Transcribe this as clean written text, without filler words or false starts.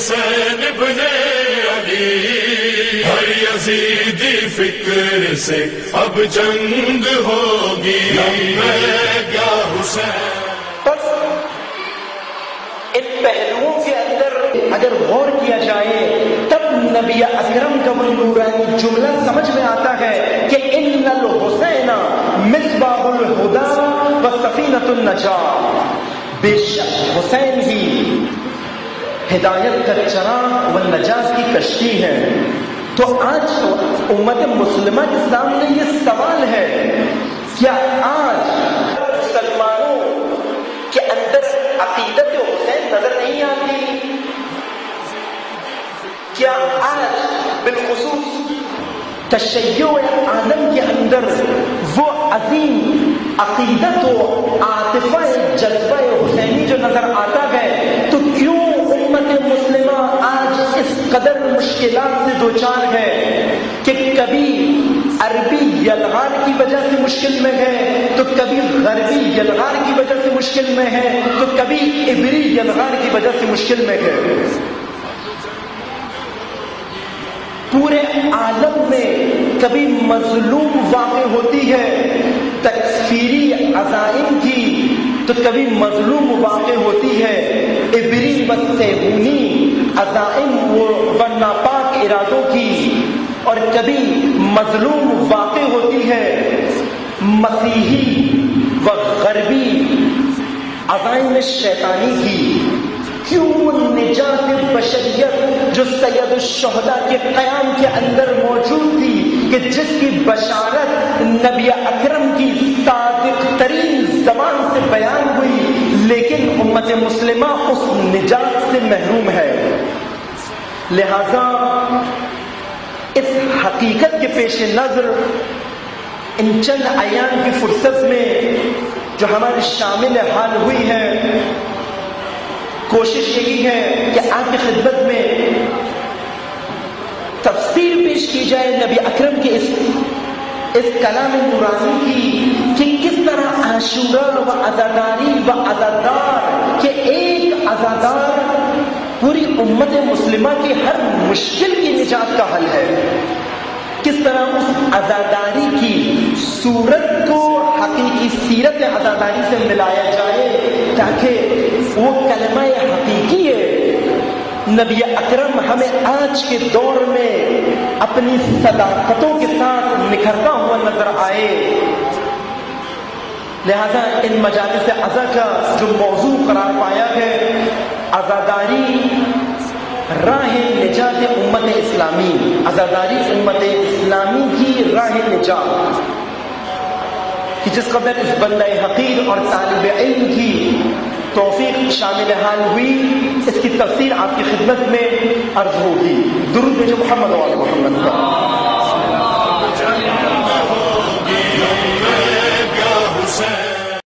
حسین ابن علی، ہر یزیدی فکر سے اب جنگ ہوگی، میں کیا حسین۔ بس ان پہلوؤں کے اندر اگر غور کیا جائے تب نبی اکرم کا وہ نورانی جملہ سمجھ میں آتا ہے کہ ان الحسین مصباح الہدی و سفینۃ النجاۃ، بے شک حسین ہی ہدایت کا چراغ و نجات کی کشتی ہے۔ تو آج امت مسلمہ کے سامنے یہ سوال ہے، کیا آج مسلمانوں کے اندر عقیدت حسین نظر نہیں آتی؟ کیا آج بالخصوص تشیع عالم کے اندر وہ عظیم عقیدت و عاطفہ جذبہ حسینی جو نظر آتا ہے، تو کیوں امت مسلمہ آج اس قدر مشکلات سے دوچار ہے کہ کبھی عربی یلغار کی وجہ سے مشکل میں ہے، تو کبھی غربی یلغار کی وجہ سے مشکل میں ہے، تو کبھی عبری یلغار کی وجہ سے مشکل میں ہے۔ پورے عالم میں کبھی مظلوم واقع ہوتی ہے تکفیری عزائم کی، تو کبھی مظلوم واقع ہوتی ہے عبری و صہیونی عزائم و ناپاک ارادوں کی، اور کبھی مظلوم واقع ہوتی ہے مسیحی و غربی عزائم شیطانی کی۔ کیوں نجات بشریت جو سید الشہداء کے قیام کے اندر موجود تھی، کہ جس کی بشارت نبی اکرم کی صادق ترین زبان سے بیان ہوئی، لیکن امت مسلمہ اس نجات سے محروم ہے۔ لہذا اس حقیقت کے پیش نظر ان چند ایام کی فرصت میں جو ہماری شامل حال ہوئی ہے، کوشش یہی ہے کہ آپ کی خدمت میں تفسیر پیش کی جائے نبی اکرم کے اس کلام نورانی کی، کہ کس طرح عاشورہ و عزاداری و عزادار، کہ ایک عزادار پوری امت مسلمہ کی ہر مشکل کی نجات کا حل ہے۔ کس طرح اس عزاداری کی صورت کو حقیقی سیرت عزاداری سے ملایا جائے، تاکہ وہ کلمہ حقیقی ہے نبی اکرم ہمیں آج کے دور میں اپنی صداقتوں کے ساتھ نکھرتا ہوا نظر آئے۔ لہذا ان مجالس عزا کا جو موضوع قرار پایا ہے، عزاداری راہ نجات امت اسلامی، عزاداری امت اسلامی کی راہ نجات، کہ جس قدر اس بندہ حقیر اور طالب علم کی توفیق شامل حال ہوئی، اس کی تفسیر آپ کی خدمت میں عرض ہوگی۔ درود بھیجو محمد و آل محمد کا۔